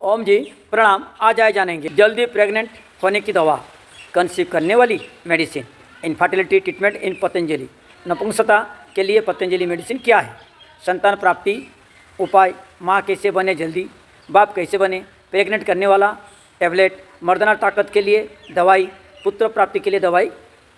ओम जी प्रणाम। आज आए जानेंगे जल्दी प्रेग्नेंट होने की दवा, कंसीव करने वाली medicine, infertility treatment in Patanjali, नपुंसकता के लिए पतंजलि मेडिसिन क्या है, संतान प्राप्ति उपाय, माँ कैसे बने जल्दी, बाप कैसे बने, प्रेग्नेंट करने वाला टैबलेट, मर्दाना ताकत के लिए दवाई, पुत्र प्राप्ति के लिए दवाई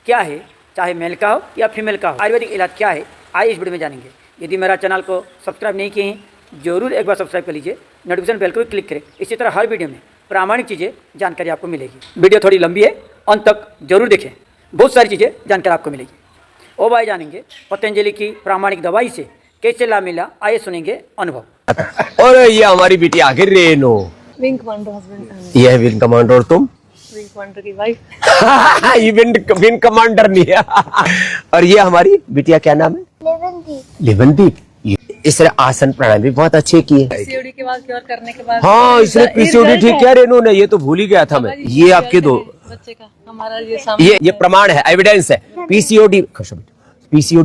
क्या है, चाहे मेल का हो या फीमेल का हो, आयुर्वेदिक इलाज क्या है, आइए इस वीडियो में जानेंगे। यदि मेरा चैनल को सब्सक्राइब नहीं किए हैं जरूर एक बार सब्सक्राइब कर लीजिए, नोटिफिकेशन बेल को भी क्लिक करें। इसी तरह हर वीडियो में प्रामाणिक चीज़ें जानकारी आपको मिलेगी। वीडियो थोड़ी लंबी है, अंत तक जरूर देखें, बहुत सारी चीज़ें जानकारी आपको मिलेगी। ओ भाई जानेंगे पतंजलि की प्रामाणिक दवाई से कैसे लाभ मिला, आइए सुनेंगे अनुभव। और ये हमारी बेटी आगे रेनो, विंग कमांडर हस्बैंड, ये है विंग कमांडर और तुम विंग कमांडर की वाइफ। ये विंग कमांडर नहीं है। और ये हमारी बिटिया क्या नाम है? लेवनदीप। इसने आसन प्राणायाम भी बहुत अच्छे किए। पीसीओडी के बाद क्योर करने के बाद हाँ, इसने पीसीओडी ठीक किया रेनो ने, ये तो भूल ही गया था मैं। ये आपके दो बच्चे का हमारा ये सामने ये प्रमाण है, एविडेंस है। पीसीओडी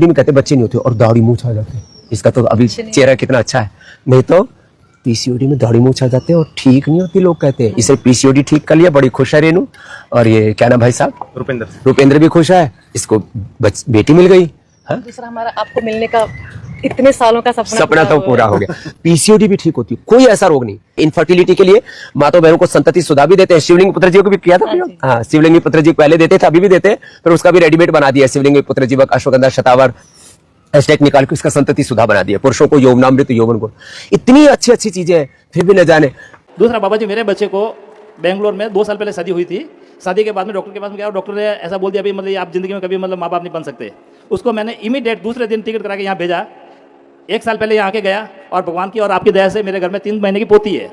में कहते बच्चे नहीं होते और दाढ़ी मूंछ आ जाते हैं। इसका तो अभी चेहरा कितना अच्छा है, नहीं तो पीसीओडी में दाढ़ी मूंछ आ जाते हैं और ठीक नहीं होती, लोग कहते हैं। इसे पीसीओडी ठीक कर लिया, बड़ी खुश है रेनू। और ये क्या नाम भाई साहब? रुपेंद्र भी खुश है, इसको बेटी मिल गई। दूसरा हमारा आपको मिलने का इतने सालों का सपना तो पूरा हो गया। पीसीओडी भी ठीक होती है, कोई ऐसा रोग नहीं। इनफर्टिलिटी के लिए माता बहनों को संतति सुधा भी देते हैं। शिवलिंग पुत्र जीवक भी किया था। हाँ, शिवलिंग पुत्र जीवक पहले देते थे, अभी भी देते हैं, फिर उसका भी रेडीमेड बना दिया। शिवलिंग पुत्र जीवक, अश्वगंधा, शतावर हैशटैग निकाल के उसका संतति सुधा बना दिया। पुरुषों को यौवनामृत, यौवन गुण, इतनी अच्छी अच्छी चीजें हैं, फिर भी न जाने। दूसरा बाबा जी, मेरे बच्चे को बेंगलोर में 2 साल पहले शादी हुई थी। शादी के बाद में डॉक्टर के पास में गया और डॉक्टर ने ऐसा बोल दिया, भाई मतलब आप जिंदगी में कभी मतलब माँ बाप नहीं बन सकते। उसको मैंने इमीडिएट दूसरे दिन टिकट करा के यहाँ भेजा। 1 साल पहले यहाँ आके गया और भगवान की और आपकी दया से मेरे घर में 3 महीने की पोती है।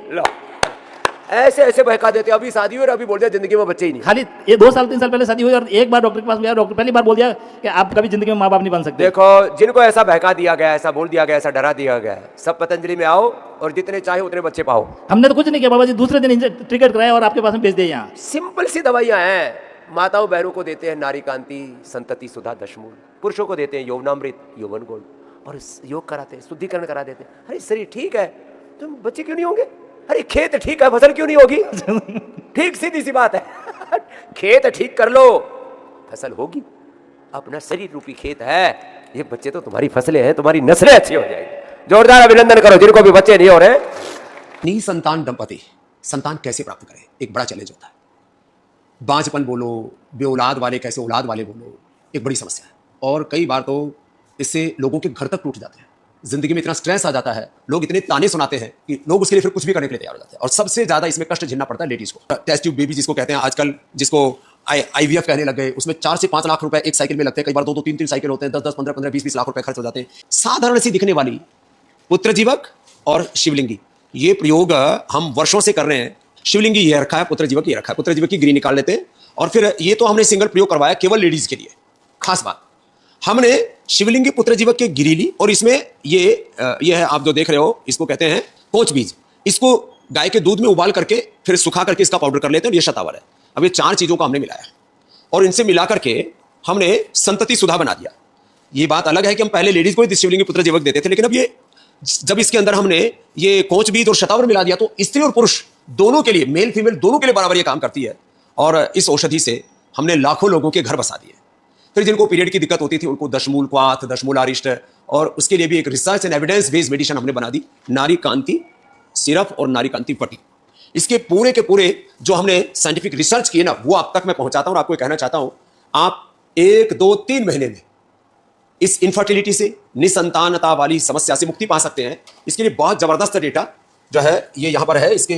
ऐसे ऐसे बहका देते, अभी शादी हुई और अभी बोल दिया जिंदगी में बच्चे ही नहीं। खाली ये 2 साल 3 साल पहले शादी हुई और एक बार डॉक्टर के पास गया, डॉक्टर पहली बार बोल दिया कि आप कभी जिंदगी में माँ बाप नहीं बन सकते। देखो, जिनको ऐसा बहका दिया गया, ऐसा बोल दिया गया, ऐसा डरा दिया गया, सब पतंजलि में आओ और जितने चाहे उतने बच्चे पाओ। हमने तो कुछ नहीं किया बाबा जी, दूसरे दिन टिकट कराया और आपके पास में भेज दिया यहाँ। सिंपल सी दवाइयां हैं। माताओं बहनों को देते हैं नारी कांति, संतति सुधा, दशमूल। पुरुषों को देते हैं यौवनामृत, यौवन गुण, और योग कराते हैं, शुद्धिकरण करा देते हैं। अरे शरीर ठीक है, तुम बच्चे क्यों नहीं होंगे? अरे खेत ठीक है, फसल क्यों नहीं होगी? ठीक, सीधी सी बात है। खेत ठीक कर लो, फसल होगी। अपना शरीर रूपी खेत है, ये बच्चे तो तुम्हारी फसलें हैं, तुम्हारी नस्लें अच्छी हो जाएगी। जोरदार अभिनंदन करो जिनको भी बच्चे नहीं हो रहे। निसंतान दंपति संतान कैसे प्राप्त करें, एक बड़ा चैलेंज होता है। बांझपन बोलो, बे औलाद वाले कैसे औलाद वाले बोलो, एक बड़ी समस्या है। और कई बार तो इससे लोगों के घर तक टूट जाते हैं। जिंदगी में इतना स्ट्रेस आ जाता है, लोग इतने ताने सुनाते हैं कि लोग उसके लिए फिर कुछ भी करने के लिए तैयार हो जाते हैं। और सबसे ज्यादा इसमें कष्ट झेलना पड़ता है लेडीज को। टेस्ट ट्यूब बेबी जिसको कहते हैं आजकल, जिसको IVF कहने लग गए, उसमें 4 से 5 लाख रुपए एक साइकिल में लगते हैं। कई बार 2-2, 3-3 साइकिल होते हैं, 10-10, 15-15, 20-20 लाख रुपए खर्च हो जाते हैं। साधारण सी दिखने वाली पुत्र जीवक और शिवलिंगी, ये प्रयोग हम वर्षों से कर रहे हैं। शिवलिंगी ये रखा है, पुत्र जीवक ये रखा है। पुत्र जीवक की गिरी निकाल लेते हैं और फिर ये तो हमने सिंगल प्रयोग करवाया केवल लेडीज के लिए। खास बात, हमने शिवलिंगी पुत्र जीवक की गिरी ली और इसमें ये है, आप जो देख रहे हो, इसको कहते हैं कोच बीज। इसको गाय के दूध में उबाल करके फिर सुखा करके इसका पाउडर कर लेते हैं। ये शतावर है। अब ये 4 चीजों को हमने मिलाया और इनसे मिला करके हमने संतति सुधा बना दिया। ये बात अलग है कि हम पहले लेडीज को ही शिवलिंगी पुत्र जीवक देते थे, लेकिन अब ये जब इसके अंदर हमने ये कोच बीज और शतावर मिला दिया तो स्त्री और पुरुष दोनों के लिए, मेल फीमेल दोनों के लिए बराबर ये काम करती है। और इस औषधि से हमने लाखों लोगों के घर बसा दिए। फिर जिनको पीरियड की दिक्कत होती थी उनको दशमूल क्वाथ, दशमूल अरिष्ट, और उसके लिए भी एक research and evidence based medicine हमने बना दी, नारी कांति सिरप और नारी कांति पट्टी। इसके पूरे के पूरे जो हमने साइंटिफिक रिसर्च किए ना, वो आप तक मैं पहुंचाता हूं और आपको कहना चाहता हूं, आप 1, 2, 3 महीने में इस इनफर्टिलिटी से, निसंतानता वाली समस्या से मुक्ति पा सकते हैं। इसके लिए बहुत जबरदस्त डेटा जो है ये यहाँ पर है। इसके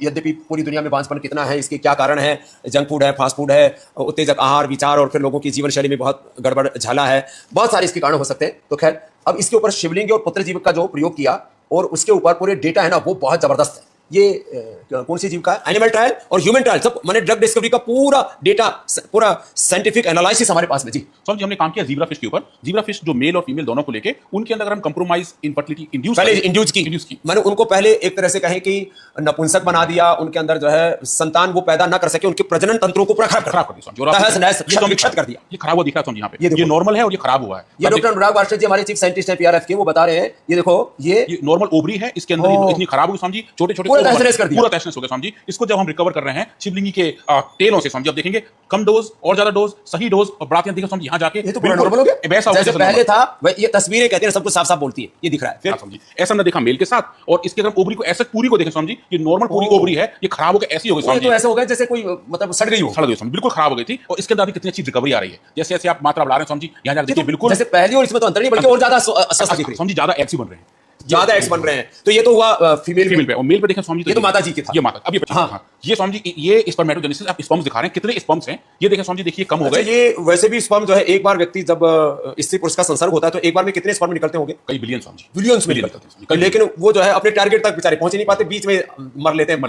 यद्यपि पूरी दुनिया में बांझपन कितना है, इसके क्या कारण है, जंक फूड है, फास्ट फूड है, उत्तेजक आहार, विचार और फिर लोगों की जीवन शैली में बहुत गड़बड़ झाला है, बहुत सारे इसके कारण हो सकते हैं। तो खैर, अब इसके ऊपर शिवलिंग और पुत्र जीवक का जो प्रयोग किया और उसके ऊपर पूरे डेटा है ना, वो बहुत जबरदस्त है। ये कौन सी जीव का एनिमल ट्रायल और ह्यूमन ट्रायल, सब मैंने ड्रग डिस्कवरी का पूरा डेटा, पूरा साइंटिफिक एनालिसिस हमारे पास में। जी सर जी, हमने काम किया ज़ीब्रा फिश के ऊपर। ज़ीब्रा फिश जो मेल और फीमेल दोनों को लेके, उनके अंदर अगर हम कंप्रोमाइज इनफर्टिलिटी इंड्यूस की मैंने उनको पहले एक तरह से कहें कि नपुंसक बना दिया, उनके अंदर जो है संतान वो पैदा ना कर सके, उनके प्रजनन तंत्रों को पूरा खराब कर दिया। ये खराब हुआ दिख रहा है यहाँ पे, ये नॉर्मल है और ये खराब हुआ है। ये डॉक्टर अनुराग वार्षिक जी हमारे चीफ साइंटिस्ट हैं PRF के, वो बता रहे हैं, ये देखो ये नॉर्मल ओवरी है, इसके अंदर इतनी खराब हुई समझी, छोटे छोटे पूरा तहस-नहस कर दिया। पूरा तहस-नहस हो गया स्वामी जी। इसको जब हम रिकवर कर रहे हैं शिवलिंगी के तेलों से स्वामी जी, अब देखेंगे कम डोज और ज्यादा डोज, सही डोज और बरातियां देखिए स्वामी जी यहाँ जाके ये तो पूरा नॉर्मल हो गया। वैसा हो गया जैसे जैसा पहले normal। था ये तस्वीरें कहते हैं सब कुछ साफ-साफ बोलती है, ये दिख रहा है। हाँ, स्वामी जी, ऐसा हमने देखा मेल के साथ। और इसके अगर हम ओवरी को ऐसे पूरी को देखें स्वामी जी, ये नॉर्मल पूरी ओवरी है, ये खराब होकर ऐसी हो गई ये स्वामी तो जी, ऐसे हो गया जैसे कोई मतलब सड़ गई हो। सड़ गई स्वामी, बिल्कुल खराब हो गई थी। और इसके अंदर अभी कितनी अच्छी रिकवरी आ रही है, जैसे जैसे आप मात्रा बढ़ा रहे हैं स्वामी जी, यहाँ जाकर देखिए बिल्कुल जैसे पहली और इसमें तो अंतर नहीं बल्कि और ज्यादा स्वस्थ दिख रही है, स्वामी जी ज्यादा एक्सी बन रहे हैं, ज्यादा एक्स बन रहे हैं। तो ये तो हुआ फीमेल फीमेल पे। और मेल पे देखें स्वामी जी, ये तो माता जी के था। ये माता, अब ये बच्चा। हाँ। हाँ, ये स्वामी जी, ये स्पर्मेटोजेनेसिस आप स्पर्म्स दिखा रहे हैं, कितने स्पर्म्स हैं ये देखें स्वामी जी, देखिए कम हो अच्छा, गए। ये वैसे भी स्पर्म जो है एक बार व्यक्ति जब स्त्री पुरुष का संसर्ग होता है तो एक बार में कितने स्पर्म निकलते होंगे? कई बिलियन स्वामी जी, बिलियंस में बिलियन निकलते हैं, लेकिन वो जो है अपने टारगेट तक बेचारे पहुंच ही नहीं पाते, बीच में मर लेते हैं।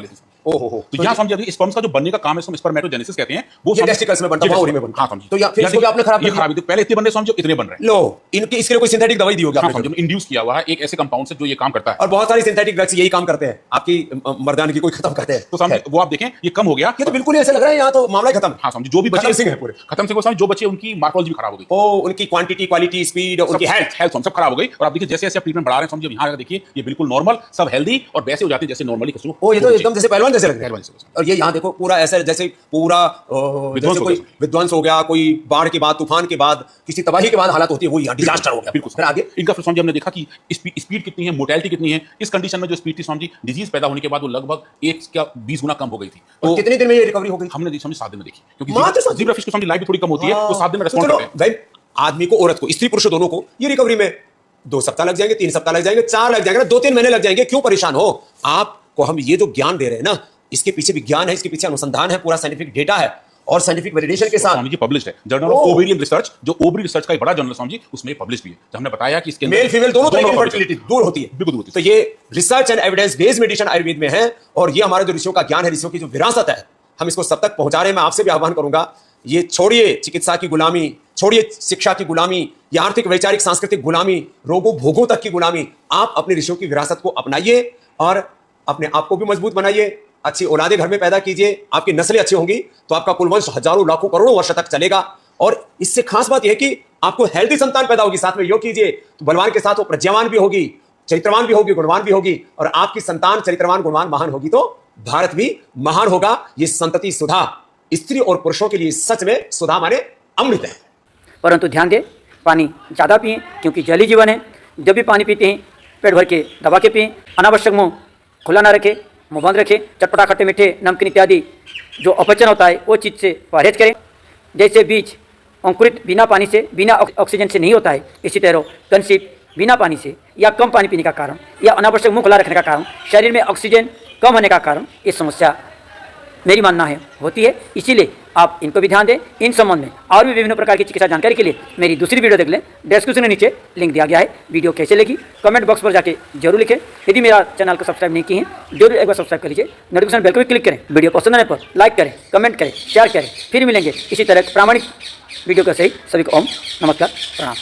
ओहो हो। तो यहाँ समझिए अभी स्पर्म्स का जो बनने का काम है इसको स्पर्मेटोजेनेसिस कहते हैं, वो ये टेस्टिकल्स में बनता है, ओवरी में बनता है। हाँ समझिए। तो या फिर इसको भी आपने खराब कर ये दिया। खराब, पहले इतने बन रहे समझो, इतने बन रहे हैं। लो, इनके इसके लिए कोई सिंथेटिक दवाई दी होगी हाँ आपने? समझो, इंड्यूस किया हुआ है एक ऐसे कंपाउंड से जो ये काम करता है। और बहुत सारी सिंथेटिक ड्रग्स यही काम करते हैं, आपकी मर्दान की कोई खत्म करते हैं। तो समझिए वो आप देखें ये कम हो गया। ये तो बिल्कुल ऐसे लग रहा है यहाँ तो मामला ही खत्म है। हाँ समझिए, जो भी खत्म बचे सिंह है पूरे। खत्म से समझ, जो बचे उनकी मार्कोलॉजी भी खराब हो गई, ओ, उनकी क्वांटिटी, क्वालिटी, स्पीड, उनकी हेल्थ हेल्थ सब खराब हो गई। और आप देखिए जैसे जैसे आप ट्रीटमेंट बढ़ा रहे हैं समझिए, यहाँ देखिए ये बिल्कुल नॉर्मल, सब हेल्दी और वैसे हो जाते हैं जैसे नॉर्मली किसी को। ओ, ये तो एकदम जैसे पहलवान जैसे लग रहे पहलवान हैं। जैसे। और ये यहाँ देखो पूरा ऐसा जैसे पूरा विध्वंस जैसे हो कोई गया। विध्वंस हो गया, कोई बाढ़ के बाद, तूफान के बाद, किसी तबाही के बाद हालत होती है, वो यहाँ डिजास्टर हो गया बिल्कुल फिर आगे। इनका फिर समझिए हमने देखा कि स्पीड कितनी है, मोर्टेलिटी कितनी है। इस कंडीशन में जो स्पीड थी समझी, डिजीज पैदा होने के बाद वो लगभग 1 गुना कम हो गई थी। तो कितने दिन में ये रिकवरी हो गई? हमने समझी 7 दिन में देखी, मात्र क्योंकि 7 दिन? ज़ीब्रा फिश की समझी लाइफ भी थोड़ी कम होती है, तो 7 दिन में तो रेस्पॉन्ड चलो, करते हैं। भाई आदमी को, औरत को, स्त्री पुरुष दोनों को ये रिकवरी में 2 सप्ताह लग जाएंगे, 3 सप्ताह लग जाएंगे, 4 लग जाएंगे, 2-3 महीने लग जाएंगे। क्यों परेशान हो? आपको हम ये जो ज्ञान दे रहे हैं ना, इसके पीछे विज्ञान है, इसके पीछे अनुसंधान है, पूरा साइंटिफिक डेटा है और साइंटिफिक वैलिडेशन के साथ स्वामी जी पब्लिश्ड है जर्नल ऑफ ओवेरियन रिसर्च, जो ओवरी रिसर्च का एक बड़ा जर्नल स्वामी जी, उसमें पब्लिश भी है। तो हमने बताया कि इसके मेल फीमेल दोनों तरह की published है। इनफर्टिलिटी दूर होती है। बिल्कुल दूर होती तो ये research and evidence based medicine Ayurveda में है और ये हमारे जो ऋषियों का ज्ञान है, ऋषियों की जो विरासत है, हम इसको सब तक पहुंचा रहे हैं। मैं आपसे भी आह्वान करूंगा, ये छोड़िए चिकित्सा की गुलामी, छोड़िए शिक्षा की गुलामी, या आर्थिक वैचारिक सांस्कृतिक गुलामी, रोगों भोगों तक की गुलामी। आप अपने ऋषियों की विरासत को अपनाइए और अपने आप को भी मजबूत बनाइए, अच्छी औलादे घर में पैदा कीजिए। आपकी नस्लें अच्छी होंगी तो आपका कुलवंश हजारों लाखों करोड़ों वर्ष तक चलेगा। और इससे खास बात यह है कि आपको हेल्दी संतान पैदा होगी। साथ में योग कीजिए तो बलवान के साथ वो प्रज्ञावान भी होगी, चरित्रवान भी होगी, गुणवान भी होगी। और आपकी संतान चरित्रवान, गुणवान, महान होगी तो भारत भी महान होगा। ये संतति सुधा स्त्री और पुरुषों के लिए सच में सुधा माने अमृत है। परंतु ध्यान दें, पानी ज़्यादा पिएं क्योंकि जल ही जीवन है। जब भी पानी पीते हैं पेट भर के दबा के पिएं। अनावश्यक मुंह खुला ना रखें, मुंह बंद रखें। चटपटा, खट्टे मीठे, नमकीन इत्यादि जो अपचन होता है वो चीज़ से परहेज करें। जैसे बीज अंकुरित बिना पानी से, बिना ऑक्सीजन से नहीं होता है, इसी तरह कंसीव बिना पानी से या कम पानी पीने का कारण या अनावश्यक मुंह खुला रखने का कारण, शरीर में ऑक्सीजन कम होने का कारण ये समस्या मेरी मानना है होती है। इसीलिए आप इनको भी ध्यान दें। इन संबंध में और भी विभिन्न प्रकार की चिकित्सा जानकारी के लिए मेरी दूसरी वीडियो देख लें, डिस्क्रिप्शन में नीचे लिंक दिया गया है। वीडियो कैसे लगी कमेंट बॉक्स पर जाके जरूर लिखें। यदि मेरा चैनल को सब्सक्राइब नहीं किए हैं जरूर एक बार सब्सक्राइब कर लीजिए, नोटिफिकेशन बेल को भी क्लिक करें। वीडियो पसंद आने पर लाइक करें, कमेंट करें, शेयर करें। फिर मिलेंगे इसी तरह प्रामाणिक वीडियो के सही। सभी को ओम नमस्कार, प्रणाम।